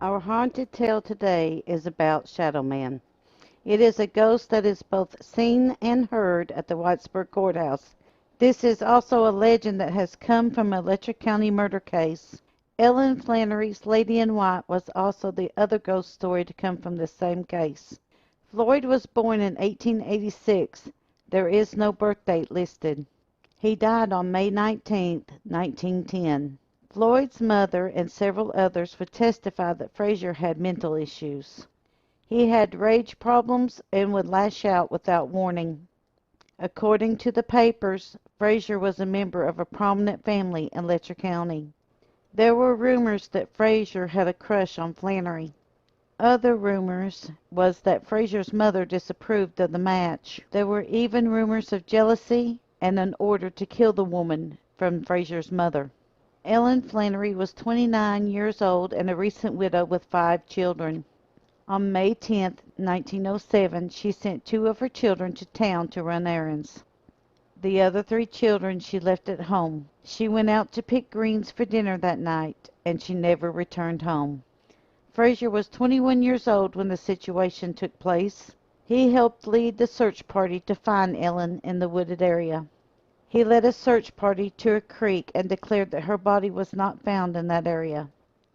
Our haunted tale today is about Shadow Man. It is a ghost that is both seen and heard at the Whitesburg Courthouse. This is also a legend that has come from a Letcher County murder case. Ellen Flannery's Lady in White was also the other ghost story to come from the same case. Floyd was born in 1886. There is no birth date listed. He died on May 19, 1910. Floyd's mother and several others would testify that Frazier had mental issues. He had rage problems and would lash out without warning. According to the papers, Frazier was a member of a prominent family in Letcher County. There were rumors that Frazier had a crush on Flanary. Other rumors was that Frazier's mother disapproved of the match. There were even rumors of jealousy and an order to kill the woman from Frazier's mother. Ellen Flannery was 29 years old and a recent widow with 5 children. On May 10, 1907, she sent 2 of her children to town to run errands. The other 3 children she left at home. She went out to pick greens for dinner that night, and she never returned home. Frazier was 21 years old when the situation took place. He helped lead the search party to find Ellen in the wooded area. He led a search party to a creek and declared that her body was not found in that area.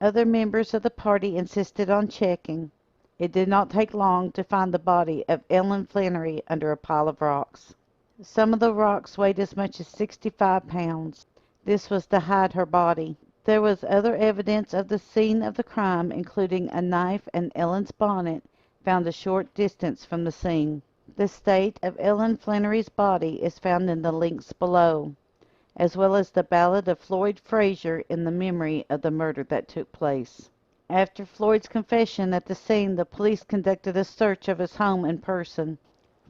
Other members of the party insisted on checking. It did not take long to find the body of Ellen Flannery under a pile of rocks. Some of the rocks weighed as much as 65 pounds. This was to hide her body. There was other evidence of the scene of the crime, including a knife and Ellen's bonnet found a short distance from the scene. The state of Ellen Flannery's body is found in the links below, as well as the ballad of Floyd Frazier in the memory of the murder that took place. After Floyd's confession at the scene, the police conducted a search of his home and person.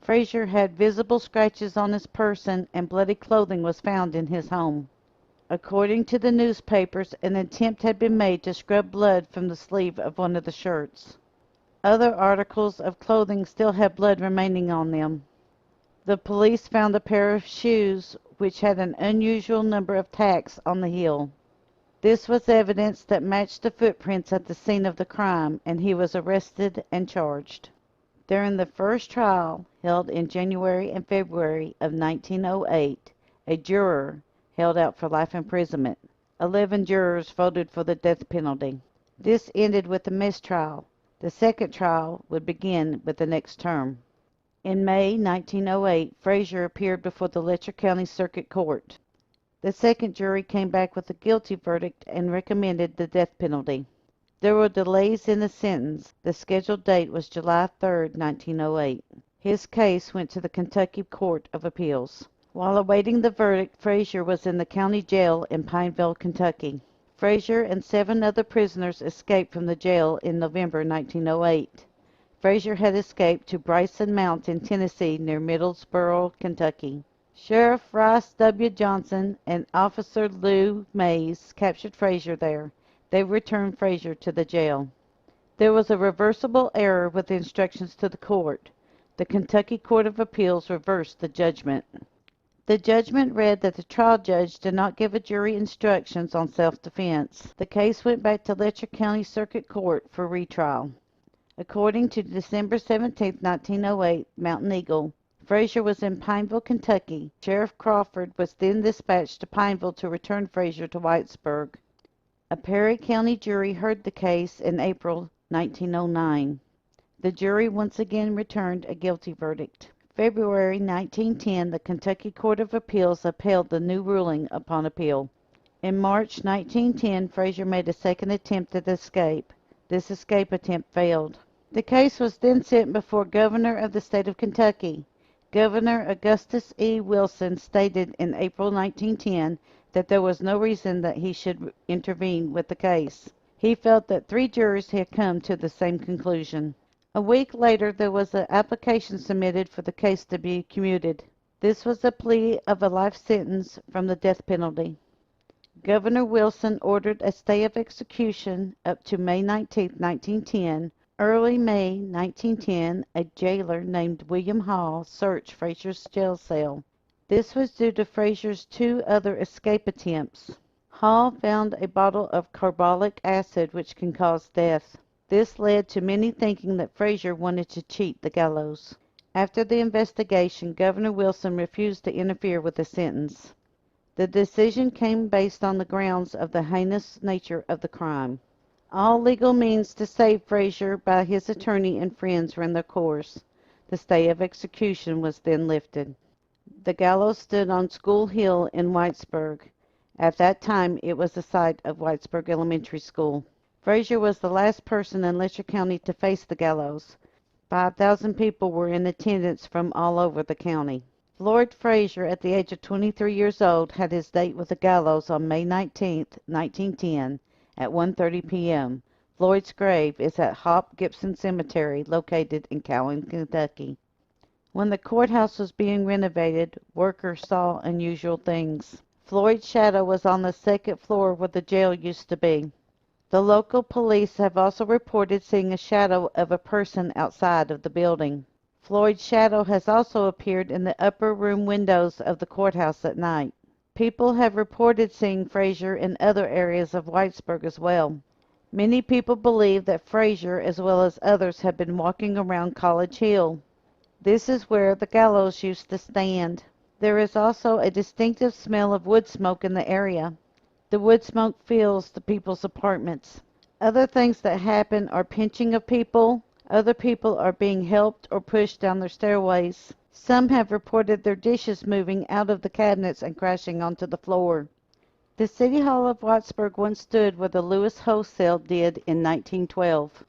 Frazier had visible scratches on his person and bloody clothing was found in his home. According to the newspapers, an attempt had been made to scrub blood from the sleeve of one of the shirts. Other articles of clothing still had blood remaining on them. The police found a pair of shoes which had an unusual number of tacks on the heel. This was evidence that matched the footprints at the scene of the crime, and he was arrested and charged. During the first trial, held in January and February of 1908, a juror held out for life imprisonment. 11 jurors voted for the death penalty. This ended with a mistrial. The second trial would begin with the next term. In May 1908, Frazier appeared before the Letcher County Circuit Court. The second jury came back with a guilty verdict and recommended the death penalty. There were delays in the sentence. The scheduled date was July 3, 1908. His case went to the Kentucky Court of Appeals. While awaiting the verdict, Frazier was in the county jail in Pineville, Kentucky. Frazier and 7 other prisoners escaped from the jail in November 1908. Frazier had escaped to Bryson Mountain, Tennessee, near Middlesboro, Kentucky. Sheriff Rice W. Johnson and Officer Lew Mays captured Frazier there. They returned Frazier to the jail. There was a reversible error with the instructions to the court. The Kentucky Court of Appeals reversed the judgment. The judgment read that the trial judge did not give a jury instructions on self-defense. The case went back to Letcher County Circuit Court for retrial. According to December 17, 1908, Mountain Eagle, Frazier was in Pineville, Kentucky. Sheriff Crawford was then dispatched to Pineville to return Frazier to Whitesburg. A Perry County jury heard the case in April 1909. The jury once again returned a guilty verdict. February 1910, the Kentucky Court of Appeals upheld the new ruling upon appeal. In March 1910, Frazier made a second attempt at escape. This escape attempt failed. The case was then sent before Governor of the state of Kentucky. Governor Augustus E. Wilson stated in April 1910 that there was no reason that he should intervene with the case. He felt that 3 jurors had come to the same conclusion. A week later, there was an application submitted for the case to be commuted. This was a plea of a life sentence from the death penalty. Governor Wilson ordered a stay of execution up to May 19, 1910. Early May 1910, a jailer named William Hall searched Frazier's jail cell. This was due to Frazier's 2 other escape attempts. Hall found a bottle of carbolic acid which can cause death. This led to many thinking that Frazier wanted to cheat the gallows. After the investigation, Governor Wilson refused to interfere with the sentence. The decision came based on the grounds of the heinous nature of the crime. All legal means to save Frazier by his attorney and friends ran their course. The stay of execution was then lifted. The gallows stood on School Hill in Whitesburg. At that time it was the site of Whitesburg Elementary School. Frazier was the last person in Letcher County to face the gallows. 5,000 people were in attendance from all over the county. Floyd Frazier, at the age of 23 years old, had his date with the gallows on May 19, 1910, at 1:30 p.m. Floyd's grave is at Hop Gibson Cemetery, located in Cowan, Kentucky. When the courthouse was being renovated, workers saw unusual things. Floyd's shadow was on the second floor where the jail used to be. The local police have also reported seeing a shadow of a person outside of the building. Floyd's shadow has also appeared in the upper room windows of the courthouse at night. People have reported seeing Frazier in other areas of Whitesburg as well. Many people believe that Frazier, as well as others, have been walking around College Hill. This is where the gallows used to stand. There is also a distinctive smell of wood smoke in the area. The wood smoke fills the people's apartments. Other things that happen are pinching of people. Other people are being helped or pushed down their stairways. Some have reported their dishes moving out of the cabinets and crashing onto the floor. The City Hall of Whitesburg once stood where the Lewis Wholesale did in 1912.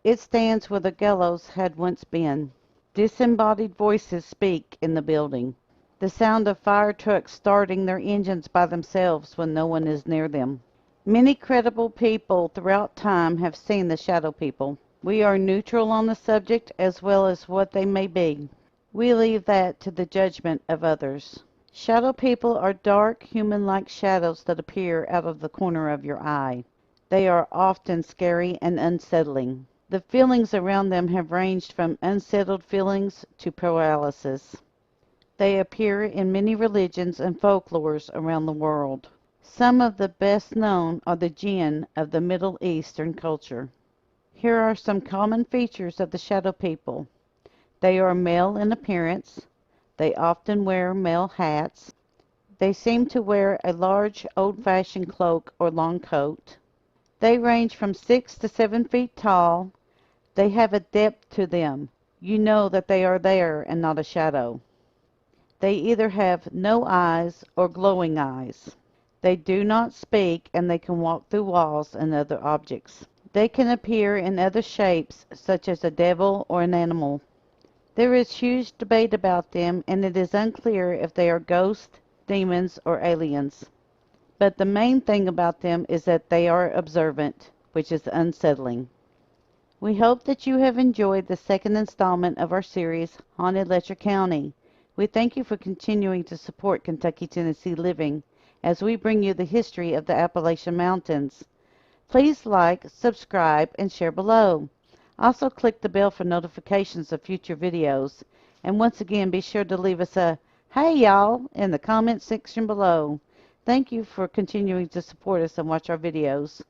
It stands where the gallows had once been. Disembodied voices speak in the building. The sound of fire trucks starting their engines by themselves when no one is near them. Many credible people throughout time have seen the shadow people. We are neutral on the subject as well as what they may be. We leave that to the judgment of others. Shadow people are dark, human-like shadows that appear out of the corner of your eye. They are often scary and unsettling. The feelings around them have ranged from unsettled feelings to paralysis. They appear in many religions and folklores around the world. Some of the best known are the jinn of the Middle Eastern culture. Here are some common features of the shadow people. They are male in appearance. They often wear male hats. They seem to wear a large old-fashioned cloak or long coat. They range from 6 to 7 feet tall. They have a depth to them. You know that they are there and not a shadow. They either have no eyes or glowing eyes. They do not speak, and they can walk through walls and other objects. They can appear in other shapes, such as a devil or an animal. There is huge debate about them, and it is unclear if they are ghosts, demons, or aliens. But the main thing about them is that they are observant, which is unsettling. We hope that you have enjoyed the second installment of our series, Haunted Letcher County. We thank you for continuing to support Kentucky Tennessee Living as we bring you the history of the Appalachian Mountains. Please like, subscribe, and share below. Also click the bell for notifications of future videos. And once again, be sure to leave us a "Hey y'all" in the comment section below. Thank you for continuing to support us and watch our videos.